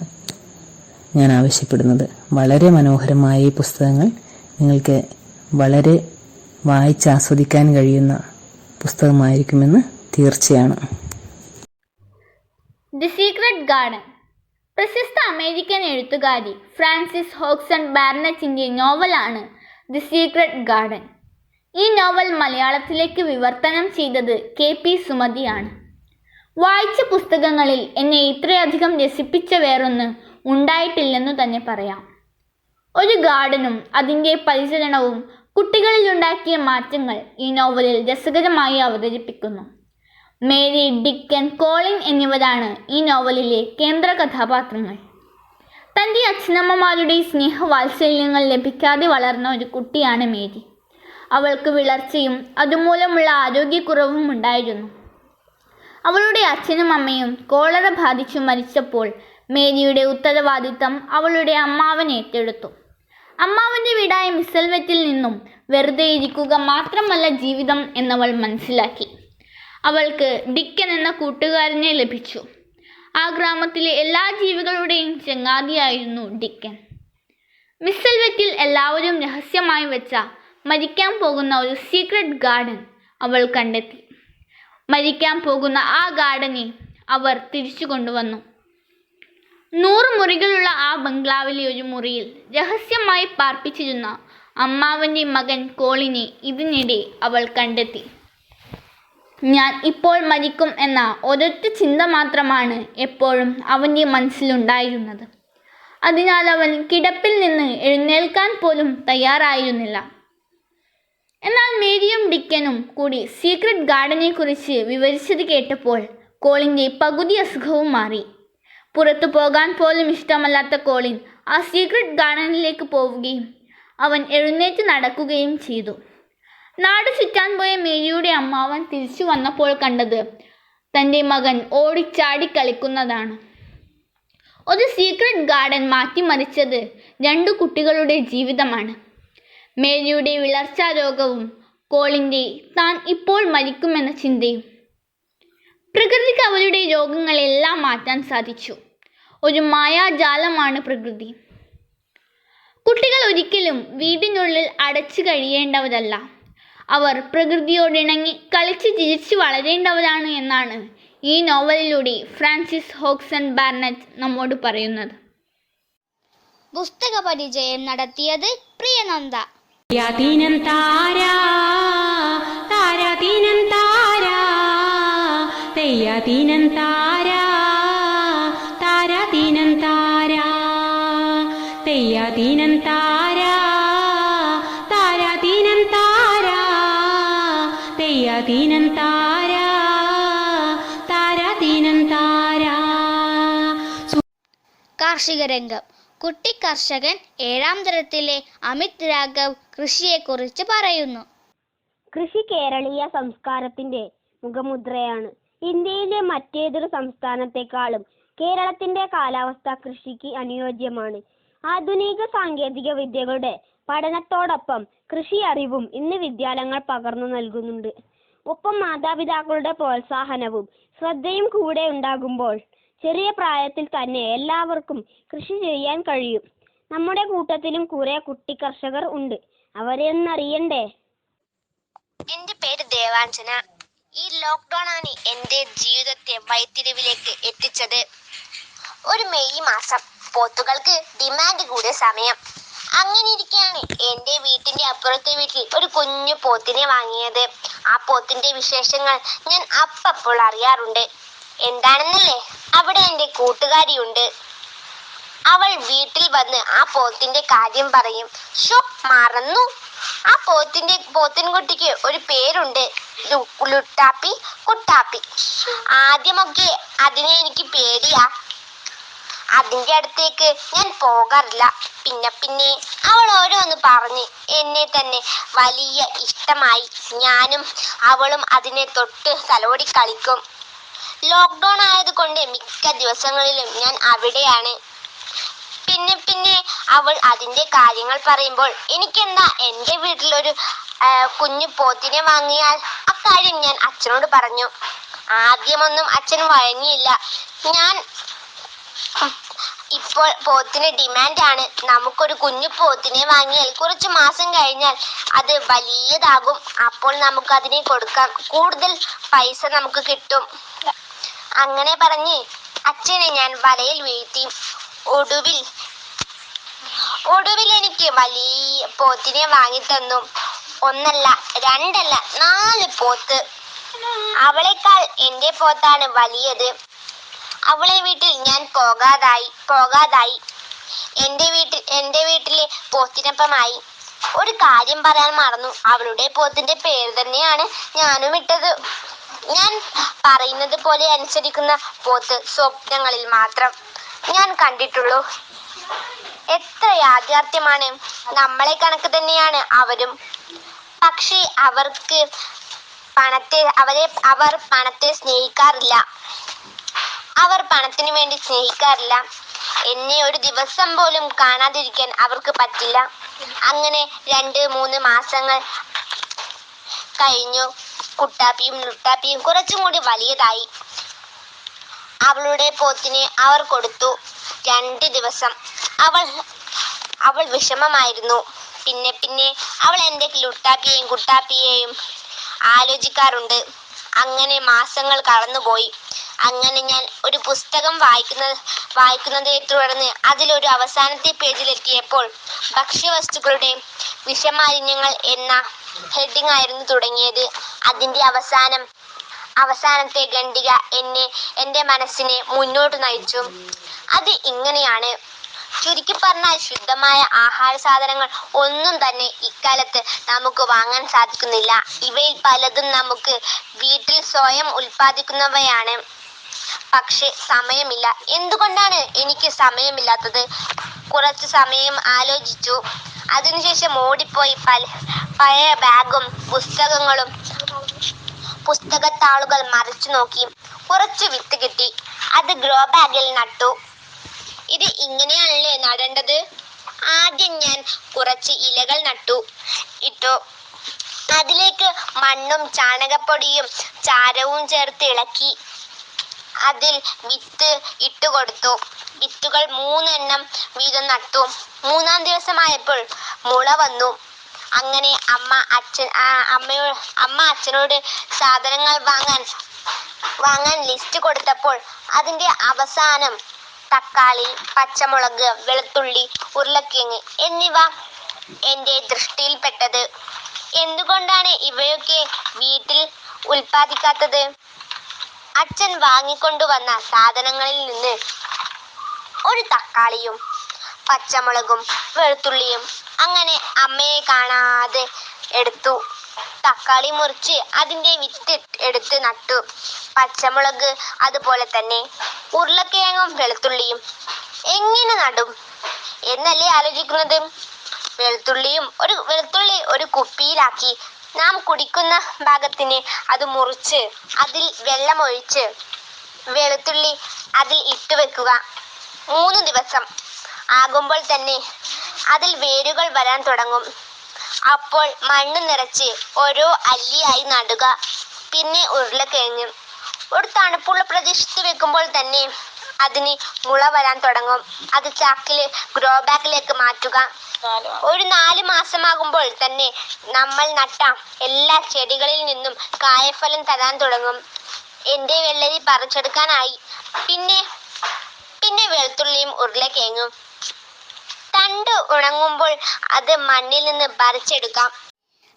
ഞാൻ ആവശ്യപ്പെടുന്നത്. വളരെ മനോഹരമായ ഈ പുസ്തകങ്ങൾ നിങ്ങൾക്ക് വളരെ വായിച്ചാസ്വദിക്കാൻ കഴിയുന്ന പുസ്തകമായിരിക്കുമെന്ന് തീർച്ചയാണ്. The secret garden. പ്രശസ്ത അമേരിക്കൻ എഴുത്തുകാരി ഫ്രാൻസിസ് ഹോക്സൺ ബാർനറ്റിൻ്റെ നോവലാണ് ദി സീക്രട്ട് ഗാർഡൻ. ഈ നോവൽ മലയാളത്തിലേക്ക് വിവർത്തനം ചെയ്തത് KP സുമതിയാണ്. വായിച്ച പുസ്തകങ്ങളിൽ എന്നെ ഇത്രയധികം രസിപ്പിച്ച വേറൊന്ന് ഉണ്ടായിട്ടില്ലെന്നു തന്നെ പറയാം. ഒരു ഗാർഡനും അതിൻ്റെ പരിചരണവും കുട്ടികളിലുണ്ടാക്കിയ മാറ്റങ്ങൾ ഈ നോവലിൽ രസകരമായി അവതരിപ്പിക്കുന്നു. മേരി, ഡിക്കൻ, കോളിൻ എന്നിവരാണ് ഈ നോവലിലെ കേന്ദ്ര കഥാപാത്രങ്ങൾ. തൻ്റെ അച്ഛനമ്മമാരുടെ സ്നേഹവാത്സല്യങ്ങൾ ലഭിക്കാതെ വളർന്ന ഒരു കുട്ടിയാണ് മേരി. അവൾക്ക് വിളർച്ചയും അതുമൂലമുള്ള ആരോഗ്യക്കുറവും ഉണ്ടായിരുന്നു. അവളുടെ അച്ഛനും അമ്മയും കോളറ ബാധിച്ചു മരിച്ചപ്പോൾ മേരിയുടെ ഉത്തരവാദിത്തം അവളുടെ അമ്മാവൻ ഏറ്റെടുത്തു. അമ്മാവൻ്റെ വീടായ മിസൽവറ്റിൽ നിന്നും വെറുതെ ഇരിക്കുക മാത്രമല്ല ജീവിതം എന്നവൾ മനസ്സിലാക്കി. അവൾക്ക് ഡിക്കൻ എന്ന കൂട്ടുകാരനെ ലഭിച്ചു. ആ ഗ്രാമത്തിലെ എല്ലാ ജീവികളുടെയും ചങ്ങാതിയായിരുന്നു ഡിക്കൻ. മിസൽവറ്റിൽ എല്ലാവരും രഹസ്യമായി വെച്ച മരിക്കാൻ പോകുന്ന ഒരു സീക്രട്ട് ഗാർഡൻ അവൾ കണ്ടെത്തി. മരിക്കാൻ പോകുന്ന ആ ഗാർഡനെ അവർ തിരിച്ചു കൊണ്ടുവന്നു. 100 മുറികളുള്ള ആ ബംഗ്ലാവിലെ ഒരു മുറിയിൽ രഹസ്യമായി പാർപ്പിച്ചിരുന്ന അമ്മാവൻ്റെ മകൻ കോളിനെ ഇതിനിടെ അവൾ കണ്ടെത്തി. ഞാൻ ഇപ്പോൾ മരിക്കും എന്ന ഒരൊറ്റ ചിന്ത മാത്രമാണ് എപ്പോഴും അവൻ്റെ മനസ്സിലുണ്ടായിരുന്നത്. അതിനാൽ അവൻ കിടപ്പിൽ നിന്ന് എഴുന്നേൽക്കാൻ പോലും തയ്യാറായിരുന്നില്ല. എന്നാൽ മേരിയും ഡിക്കനും കൂടി സീക്രട്ട് ഗാർഡനെ കുറിച്ച് വിവരിച്ചത് കേട്ടപ്പോൾ കോളിൻ്റെ പകുതി അസുഖവും മാറി. പുറത്തു പോകാൻ പോലും ഇഷ്ടമല്ലാത്ത കോളിൻ ആ സീക്രട്ട് ഗാർഡനിലേക്ക് പോവുകയും അവൻ എഴുന്നേറ്റ് നടക്കുകയും ചെയ്തു. നാട് ചുറ്റാൻ പോയ മേരിയുടെ അമ്മാവൻ തിരിച്ചു വന്നപ്പോൾ കണ്ടത് തൻ്റെ മകൻ ഓടിച്ചാടി കളിക്കുന്നതാണ്. ഒരു സീക്രട്ട് ഗാർഡൻ മാറ്റിമറിച്ചത് 2 കുട്ടികളുടെ ജീവിതമാണ്. മേരിയുടെ വിളർച്ചാ രോഗവും കോളിൻ്റെ താൻ ഇപ്പോൾ മരിക്കുമെന്ന ചിന്തയും. പ്രകൃതിക്ക് അവരുടെ രോഗങ്ങളെല്ലാം മാറ്റാൻ സാധിച്ചു. ഒരു മായാജാലമാണ് പ്രകൃതി. കുട്ടികൾ ഒരിക്കലും വീടിനുള്ളിൽ അടച്ചു കഴിയേണ്ടവരല്ല. അവർ പ്രകൃതിയോടിണങ്ങി കളിച്ച് ചിരിച്ചു വളരേണ്ടവരാണ് എന്നാണ് ഈ നോവലിലൂടെ ഫ്രാൻസിസ് ഹോക്സൺ ബാർണറ്റ് നമ്മോട് പറയുന്നത്. പുസ്തക പരിചയം നടത്തിയത് പ്രിയനന്ദ. കാർഷിക രംഗം. കുട്ടി കർഷകൻ 7ാം തരത്തിലെ അമിത് രാഘവ് കൃഷിയെക്കുറിച്ച് പറയുന്നു. കൃഷി കേരളീയ സംസ്കാരത്തിന്റെ മുഖമുദ്രയാണ്. ഇന്ത്യയിലെ മറ്റേതൊരു സംസ്ഥാനത്തെക്കാളും കേരളത്തിന്റെ കാലാവസ്ഥ കൃഷിക്ക് അനുയോജ്യമാണ്. ആധുനിക സാങ്കേതിക വിദ്യകളുടെ പഠനത്തോടൊപ്പം കൃഷി അറിവും ഇന്ന് വിദ്യാലയങ്ങൾ പകർന്നു നൽകുന്നുണ്ട്. ഒപ്പം മാതാപിതാക്കളുടെ പ്രോത്സാഹനവും ശ്രദ്ധയും കൂടെ ഉണ്ടാകുമ്പോൾ ചെറിയ പ്രായത്തിൽ തന്നെ എല്ലാവർക്കും കൃഷി ചെയ്യാൻ കഴിയും. നമ്മുടെ കൂട്ടത്തിലും കുറെ കുട്ടി കർഷകർ ഉണ്ട്. അവരെ ഒന്നറിയണ്ടേ? എന്റെ പേര് ദേവാഞ്ജന. ഈ ലോക്ക്ഡൌൺ ആണ് എന്റെ ജീവിതത്തെ വഴിത്തിരിവിലേക്ക് എത്തിച്ചത്. ഒരു മെയ് മാസം പോത്തുകൾക്ക് ഡിമാൻഡ് കൂടിയ സമയം. അങ്ങനെ ഇരിക്കെയാണ് എന്റെ വീട്ടിന്റെ അപ്പുറത്തെ വീട്ടിൽ ഒരു കുഞ്ഞു പോത്തിനെ വാങ്ങിയത്. ആ പോത്തിന്റെ വിശേഷങ്ങൾ ഞാൻ അപ്പോൾ അറിയാറുണ്ട്. എന്താണെന്നല്ലേ, അവിടെ എന്റെ കൂട്ടുകാരിയുണ്ട്. അവൾ വീട്ടിൽ വന്ന് ആ പോത്തിന്റെ കാര്യം പറയും. മറന്നു, ആ പോത്തിൻകുട്ടിക്ക് ഒരു പേരുണ്ട്, ലുട്ടാപ്പി കുട്ടാപ്പി. ആദ്യമൊക്കെ അതിനെ എനിക്ക് പേടിയാ. അതിന്റെ അടുത്തേക്ക് ഞാൻ പോകാറില്ല. പിന്നെ അവൾ ഓരോന്ന് പറഞ്ഞ് എന്നെ തന്നെ വലിയ ഇഷ്ടമായി. ഞാനും അവളും അതിനെ തൊട്ട് തലോടി കളിക്കും. ലോക്ക്ഡൗൺ ആയതുകൊണ്ട് മിക്ക ദിവസങ്ങളിലും ഞാൻ അവിടെയാണ്. പിന്നെ അവൾ അതിന്റെ കാര്യങ്ങൾ പറയുമ്പോൾ എനിക്കെന്താ എൻ്റെ വീട്ടിലൊരു കുഞ്ഞു പോത്തിനെ വാങ്ങിയാൽ അക്കാര്യം ഞാൻ അച്ഛനോട് പറഞ്ഞു. ആദ്യമൊന്നും അച്ഛൻ വഴങ്ങിയില്ല. ഇപ്പോൾ പോത്തിന് ഡിമാൻഡാണ്. നമുക്കൊരു കുഞ്ഞു പോത്തിനെ വാങ്ങിയാൽ കുറച്ച് മാസം കഴിഞ്ഞാൽ അത് വലിയതാകും. അപ്പോൾ നമുക്ക് അതിനെ കൊടുക്കാം, കൂടുതൽ പൈസ നമുക്ക് കിട്ടും. അങ്ങനെ പറഞ്ഞ് അച്ഛനെ ഞാൻ വലയിൽ വീഴ്ത്തി. ഒടുവിൽ എനിക്ക് വലിയ പോത്തിനെ വാങ്ങിത്തന്നു. 1 അല്ല 2 അല്ല 4 പോത്ത്. അവളെക്കാൾ എൻ്റെ പോത്താണ് വലിയത്. അവളെ വീട്ടിൽ ഞാൻ പോകാതായി. എൻ്റെ വീട്ടിലെ പോത്തിനൊപ്പമായി. ഒരു കാര്യം പറയാൻ മറന്നു. അവളുടെ പോത്തിന്റെ പേര് തന്നെയാണ് ഞാനും ഇട്ടത്. ഞാൻ പറയുന്നത് പോലെ അനുസരിക്കുന്ന പോത്ത് സ്വപ്നങ്ങളിൽ മാത്രം ഞാൻ കണ്ടിട്ടുള്ളൂ. എത്ര യാഥാർത്ഥ്യമാണ്. നമ്മളെ കണക്ക് തന്നെയാണ് അവരും. പക്ഷേ അവർ പണത്തെ സ്നേഹിക്കാറില്ല. അവർ പണത്തിന് വേണ്ടി സ്നേഹിക്കാറില്ല. എന്നെ ഒരു ദിവസം പോലും കാണാതിരിക്കാൻ അവർക്ക് പറ്റില്ല. അങ്ങനെ 2-3 മാസങ്ങൾ കഴിഞ്ഞു. കുട്ടാപ്പിയും ലുട്ടാപ്പിയും കുറച്ചും കൂടി വലിയതായി. അവളുടെ പോത്തിനെ അവർ കൊടുത്തു. 2 ദിവസം അവൾ വിഷമമായിരുന്നു. പിന്നെ അവൾ എൻ്റെ ലുട്ടാപ്പിയെയും കുട്ടാപ്പിയെയും ആലോചിക്കാറുണ്ട്. അങ്ങനെ മാസങ്ങൾ കടന്നുപോയി. അങ്ങനെ ഞാൻ ഒരു പുസ്തകം വായിക്കുന്നതിനെ തുടർന്ന് അതിലൊരു അവസാനത്തെ പേജിലെത്തിയപ്പോൾ ഭക്ഷ്യവസ്തുക്കളുടെ വിഷമാലിന്യങ്ങൾ എന്ന ഹെഡിങ് ആയിരുന്നു തുടങ്ങിയത്. അതിൻ്റെ അവസാനത്തെ ഖണ്ഡിക എൻ്റെ മനസ്സിനെ മുന്നോട്ട് നയിച്ചു. അത് ഇങ്ങനെയാണ്. ചുരുക്കി പറഞ്ഞാൽ ശുദ്ധമായ ആഹാര സാധനങ്ങൾ ഒന്നും തന്നെ ഇക്കാലത്ത് നമുക്ക് വാങ്ങാൻ സാധിക്കുന്നില്ല. ഇവയിൽ പലതും നമുക്ക് വീട്ടിൽ സ്വയം ഉൽപ്പാദിക്കുന്നവയാണ്. പക്ഷെ സമയമില്ല. എന്തുകൊണ്ടാണ് എനിക്ക് സമയമില്ലാത്തത്? കുറച്ചു സമയം ആലോചിച്ചു. അതിനുശേഷം ഓടിപ്പോയി പഴയ ബാഗും പുസ്തകത്താളുകൾ മറിച്ചു നോക്കി. കുറച്ച് വിത്ത് കിട്ടി. അത് ഗ്രോ ബാഗിൽ നട്ടു. ഇത് ഇങ്ങനെയാണല്ലേ നടേണ്ടത്? ആദ്യം ഞാൻ കുറച്ച് ഇലകൾ ഇട്ടു. അതിലേക്ക് മണ്ണും ചാണകപ്പൊടിയും ചാരവും ചേർത്ത് ഇളക്കി. അതിൽ വിത്ത് ഇട്ടുകൊടുത്തു. വിത്തുകൾ 3 എണ്ണം വീതം നട്ടു. 3-ാം ദിവസമായപ്പോൾ മുള വന്നു. അങ്ങനെ അമ്മ അച്ഛനോട് സാധനങ്ങൾ വാങ്ങാൻ ലിസ്റ്റ് കൊടുത്തപ്പോൾ അതിന്റെ അവസാനം തക്കാളി, പച്ചമുളക്, വെളുത്തുള്ളി, ഉരുളക്കിഴങ്ങ് എന്നിവ എന്റെ ദൃഷ്ടിയിൽപ്പെട്ടത്. എന്തുകൊണ്ടാണ് ഇവയൊക്കെ വീട്ടിൽ ഉൽപ്പാദിക്കാത്തത്? അച്ഛൻ വാങ്ങിക്കൊണ്ടുവന്ന സാധനങ്ങളിൽ നിന്ന് ഒരു തക്കാളിയും പച്ചമുളകും വെളുത്തുള്ളിയും അങ്ങനെ അമ്മയെ കാണാതെ എടുത്തു. തക്കാളി മുറിച്ച് അതിന്റെ വിത്ത് എടുത്ത് നട്ടു. പച്ചമുളക് അതുപോലെ തന്നെ. ഉരുളക്കിഴങ്ങും വെളുത്തുള്ളിയും എങ്ങനെ നടും എന്നല്ലേ ആലോചിക്കുന്നത്? വെളുത്തുള്ളി ഒരു കുപ്പിയിലാക്കി നാം കുടിക്കുന്ന ഭാഗത്തിന് അത് മുറിച്ച് അതിൽ വെള്ളമൊഴിച്ച് വെളുത്തുള്ളി അതിൽ ഇട്ട് വെക്കുക. 3 ദിവസം ആകുമ്പോൾ തന്നെ അതിൽ വേരുകൾ വരാൻ തുടങ്ങും. അപ്പോൾ മണ്ണ് നിറച്ച് ഓരോ അല്ലിയായി നടുക. പിന്നെ ഉരുളക്കിഴങ്ങ് ഒരു തണുപ്പുള്ള പ്രദേശത്ത് വെക്കുമ്പോൾ തന്നെ അതിന് മുള വരാൻ തുടങ്ങും. അത് ചാക്കില് ഗ്രോ ബാഗിലേക്ക് മാറ്റുക. ഒരു 4 മാസമാകുമ്പോൾ തന്നെ നമ്മൾ നട്ട എല്ലാ ചെടികളിൽ നിന്നും കായഫലം തരാൻ തുടങ്ങും. എന്റെ വെള്ളരി പറിച്ചെടുക്കാനായി. പിന്നെ വെളുത്തുള്ളിയും ഉരുളക്കിഴങ്ങും. തണ്ട് ഉണങ്ങുമ്പോൾ അത് മണ്ണിൽ നിന്ന് പറിച്ചെടുക്കാം.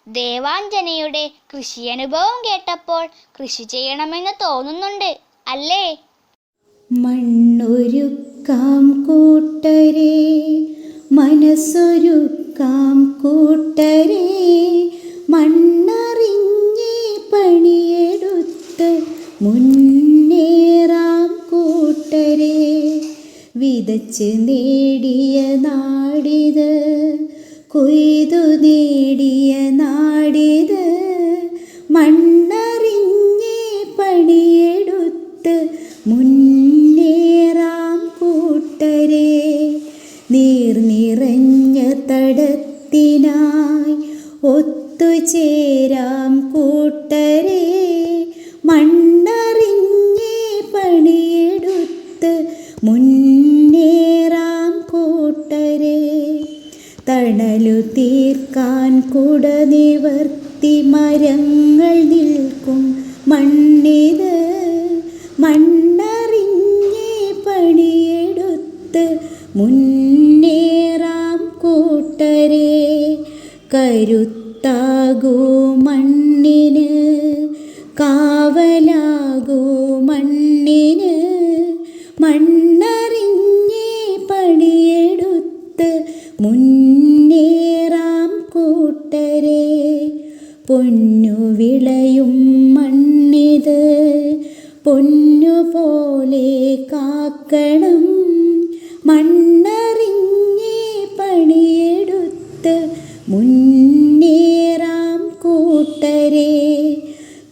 ദേവാഞ്ജനയുടെ കൃഷി അനുഭവം കേട്ടപ്പോൾ കൃഷി ചെയ്യണമെന്ന് തോന്നുന്നുണ്ട് അല്ലേ? മണ്ണൊരുക്കാം കൂട്ടരേ, മനസ്സൊരുക്കാം കൂട്ടരേ, മണ്ണറിഞ്ഞേ പണിയെടുത്ത് മുന്നേറാം കൂട്ടരേ. വിതച്ച് നേടിയ നാടിത്, കൊയ്തു നേടിയ നാടിത്, മണ്ണറിഞ്ഞേ പണിയെടുത്ത് മുന്നേറാം കൂട്ടരേ. നീർനിറഞ്ഞ തടത്തിനായി ഒത്തുചേരാം കൂട്ടരേ, മണ്ണറിഞ്ഞേ പണിയെടുത്ത് മുന്നേറാം കൂട്ടരേ. തണലു തീർക്കാൻ കുട നിവർത്തി മരങ്ങൾ നിൽക്കും മണ്ണിത്, മണ്ണറിഞ്ഞേ പണിയെടുത്ത് മുന്നേറാം കൂട്ടരേ. കരുത്താകൂ മണ്ണിന്, കാവലാകൂ മണ്ണിന്, മണ്ണറിഞ്ഞേ പണിയെടുത്ത് മുന്നേറാം കൂട്ടരേ. പൊന്നു വിളയും മണ്ണിത്, പൊന്നുപോലെ കാക്കണം, മണ്ണറിഞ്ഞേ പണിയെടുത്ത് മുന്നേറാം കൂട്ടരേ.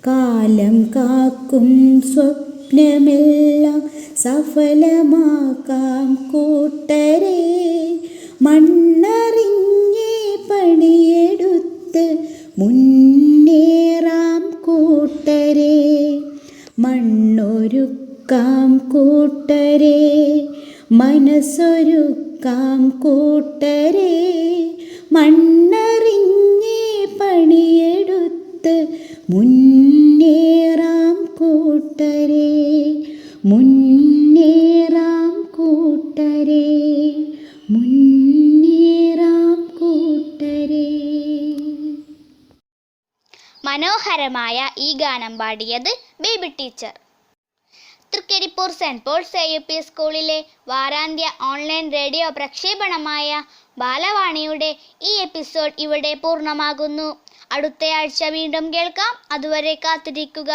കാലം കാക്കും സ്വപ്നമെല്ലാം സഫലമാക്കാം കൂട്ടരേ, മണ്ണറിഞ്ഞേ പണിയെടുത്ത് മുന്നേറാം കൂട്ടരേ. മണ്ണൊരുക്കാം കൂട്ടരേ, മനസ്സൊരുക്കാം കൂട്ടരേ, മണ്ണറിഞ്ഞേ പണിയെടുത്ത് മുന്നേറാം കൂട്ടരേ, മുന്നേറാം കൂട്ടരേ, മുന്നേറാം കൂട്ടരേ. മനോഹരമായ ഈ ഗാനം പാടിയത് Baby teacher. Thrikkaripur saint Paul's AUP സ്കൂളിലെ വാരാന്ത്യ ഓൺലൈൻ റേഡിയോ പ്രക്ഷേപണമായ ബാലവാണിയുടെ ഈ എപ്പിസോഡ് ഇവിടെ പൂർണ്ണമാകുന്നു. അടുത്തയാഴ്ച വീണ്ടും കേൾക്കാം. അതുവരെ കാത്തിരിക്കുക.